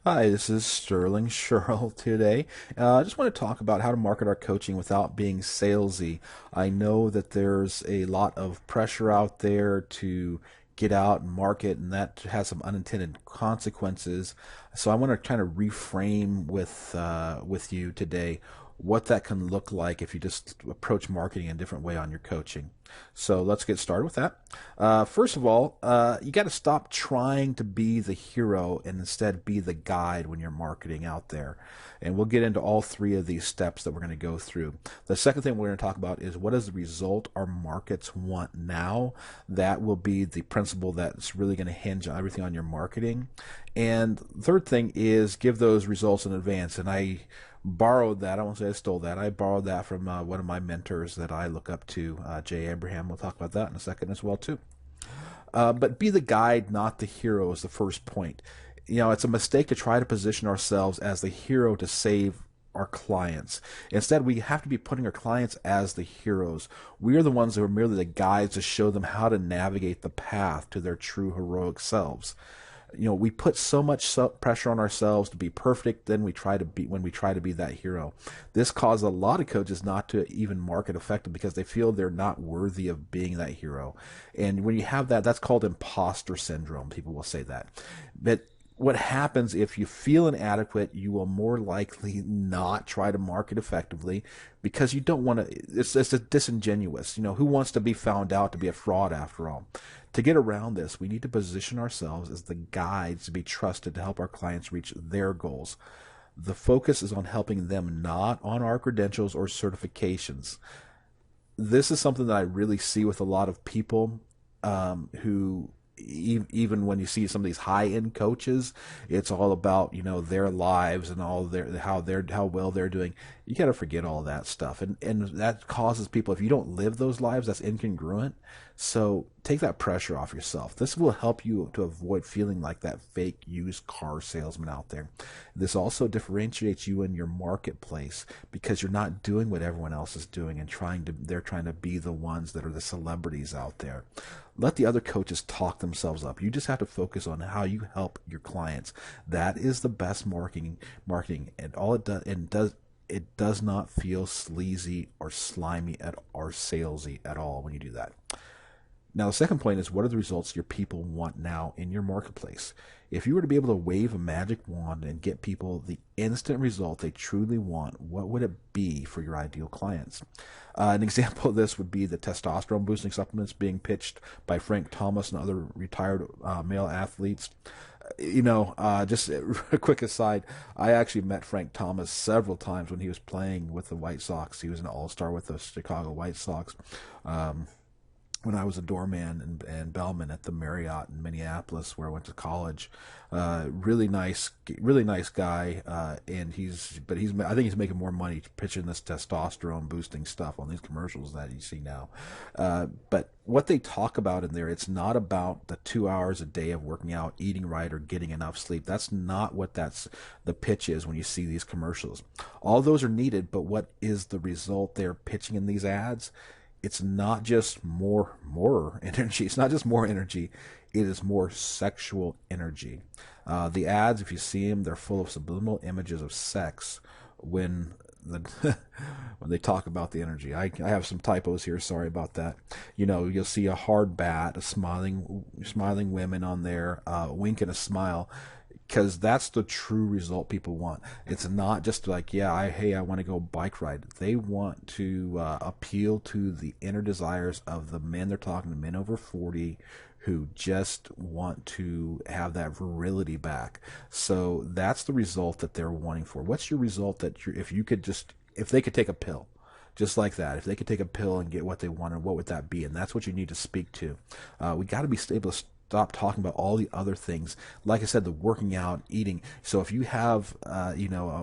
Hi, this is Sterling Sherrill today. I just want to talk about how to market our coaching without being salesy. I know that there's a lot of pressure out there to get out and market, and that has some unintended consequences. So I want to kind of reframe with you today what that can look like if you just approach marketing in a different way on your coaching. So let's get started with that. First of all, you got to stop trying to be the hero and instead be the guide when you're marketing out there. And we'll get into all three of these steps that we're going to go through. The second thing we're going to talk about is what is the result our markets want now. That will be the principle that's really going to hinge on everything on your marketing. And third thing is give those results in advance. And I borrowed that. I won't say I stole that. I borrowed that from one of my mentors that I look up to, Jay Abraham. We'll talk about that in a second as well too. But be the guide, not the hero, is the first point. It's a mistake to try to position ourselves as the hero to save our clients. Instead, we have to be putting our clients as the heroes. We are the ones who are merely the guides to show them how to navigate the path to their true heroic selves. We put so much pressure on ourselves to be perfect, then we try to be when we try to be that hero. This causes a lot of coaches not to even market effective because they feel they're not worthy of being that hero. And when you have that, that's called imposter syndrome. People will say that. But what happens if you feel inadequate, you will more likely not try to market effectively because you don't want to. It's disingenuous. Who wants to be found out to be a fraud after all? To get around this, we need to position ourselves as the guides to be trusted to help our clients reach their goals. The focus is on helping them, not on our credentials or certifications. This is something that I really see with a lot of people who even when you see some of these high end coaches, it's all about their lives and all their how well they're doing. You got to forget all that stuff, and that causes people, if you don't live those lives, that's incongruent. So take that pressure off yourself. This will help you to avoid feeling like that fake used car salesman out there. This also differentiates you in your marketplace because you're not doing what everyone else is doing and they're trying to be the ones that are the celebrities out there. Let the other coaches talk themselves up. You just have to focus on how you help your clients. That is the best marketing, and all it does not feel sleazy or slimy or salesy at all when you do that. Now, the second point is what are the results your people want now in your marketplace? If you were to be able to wave a magic wand and get people the instant result they truly want, what would it be for your ideal clients? An example of this would be the testosterone boosting supplements being pitched by Frank Thomas and other retired male athletes. Just a quick aside, I actually met Frank Thomas several times when he was playing with the White Sox. He was an all-star with the Chicago White Sox. When I was a doorman and bellman at the Marriott in Minneapolis, where I went to college. Really nice guy, and I think he's making more money pitching this testosterone boosting stuff on these commercials that you see now. But what they talk about in there, it's not about the 2 hours a day of working out, eating right, or getting enough sleep. That's not what the pitch is when you see these commercials. All those are needed, but what is the result they're pitching in these ads? It's not just more energy. It's not just more energy. It is more sexual energy. The ads, if you see them, they're full of subliminal images of sex when the when they talk about the energy. I have some typos here. Sorry about that. You'll see a hard bat, a smiling women on there, a wink and a smile, because that's the true result people want. It's not just like, yeah, I want to go bike ride. They want to appeal to the inner desires of the men they're talking to, men over 40 who just want to have that virility back. So that's the result that they're wanting for. What's your result if they could take a pill? Just like that, if they could take a pill and get what they wanted, what would that be? And that's what you need to speak to. We got to be able to stop talking about all the other things. Like I said, the working out, eating. So if you have, a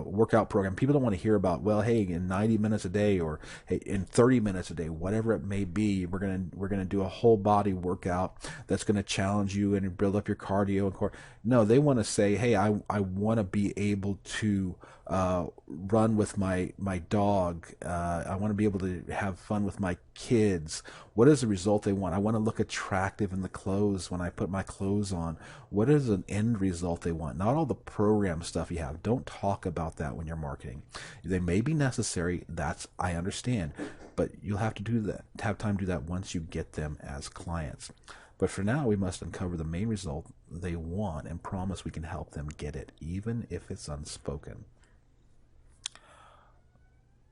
workout program, people don't want to hear about, well, hey, in 90 minutes a day or hey, in 30 minutes a day, whatever it may be, we're gonna do a whole body workout that's gonna challenge you and build up your cardio and core. No, they want to say, hey, I want to be able to run with my dog. I want to be able to have fun with my kids. What is the result they want? I want to look attractive in the clothes when I put my clothes on. What is an end result they want? Not all the program stuff you have. Don't talk about that when you're marketing. They may be necessary. That's I understand, but you'll have to do that. Have time to do that once you get them as clients. But for now, we must uncover the main result they want and promise we can help them get it, even if it's unspoken.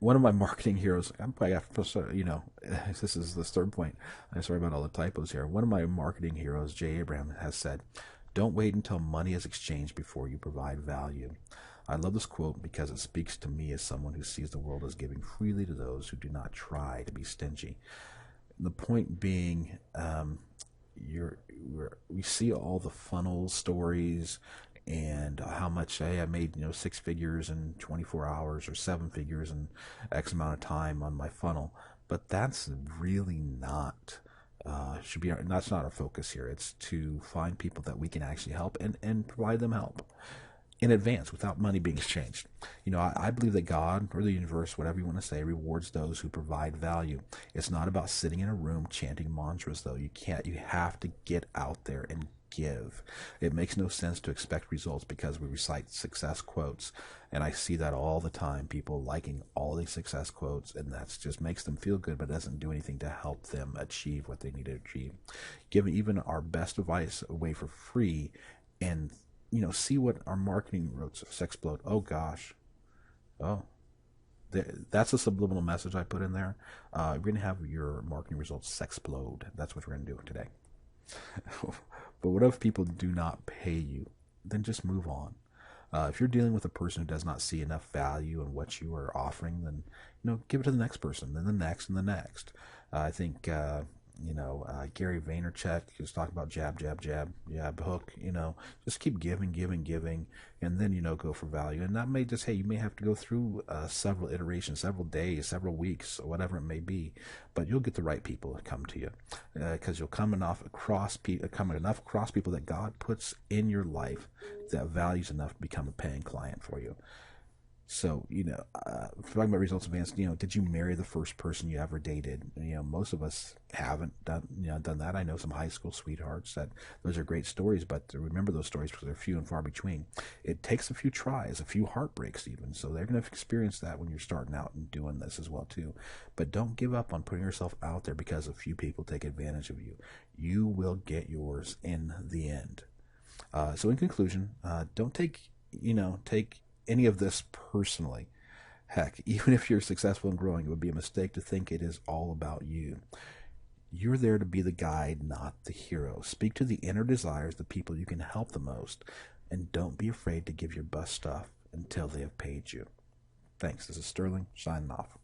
One of my marketing heroes, this is the third point. I'm sorry about all the typos here. One of my marketing heroes, Jay Abraham, has said, "Don't wait until money is exchanged before you provide value." I love this quote because it speaks to me as someone who sees the world as giving freely to those who do not try to be stingy. The point being, we see all the funnel stories and how much, hey, I made 6 figures in 24 hours or 7 figures in X amount of time on my funnel, but that's really not should be that's not our focus here. It's to find people that we can actually help and provide them help in advance without money being exchanged. I believe that God or the universe, whatever you want to say, rewards those who provide value. It's not about sitting in a room chanting mantras, though. You have to get out there and give. It makes no sense to expect results because we recite success quotes. And I see that all the time, people liking all these success quotes, and that just makes them feel good, but doesn't do anything to help them achieve what they need to achieve. Giving even our best advice away for free and see what our marketing roads sexplode. Oh gosh, oh, that's a subliminal message I put in there. We're gonna have your marketing results sexplode. That's what we're gonna do today. But what if people do not pay you? Then just move on. If you're dealing with a person who does not see enough value in what you are offering, then give it to the next person, then the next, and the next. I think Gary Vaynerchuk is talking about jab, jab, jab, jab, hook. Just keep giving, giving, giving, and then go for value. And that may just, hey, you may have to go through several iterations, several days, several weeks, or whatever it may be, but you'll get the right people to come to you because you'll come enough across people that God puts in your life that values enough to become a paying client for you. So, talking about results advanced, did you marry the first person you ever dated? Most of us haven't done that. I know some high school sweethearts that those are great stories, but to remember those stories because they're few and far between. It takes a few tries, a few heartbreaks even. So they're going to experience that when you're starting out and doing this as well too. But don't give up on putting yourself out there because a few people take advantage of you. You will get yours in the end. So in conclusion, don't take any of this personally. Heck, even if you're successful and growing, it would be a mistake to think it is all about you. You're there to be the guide, not the hero. Speak to the inner desires, the people you can help the most, and don't be afraid to give your best stuff until they have paid you. Thanks. This is Sterling, signing off.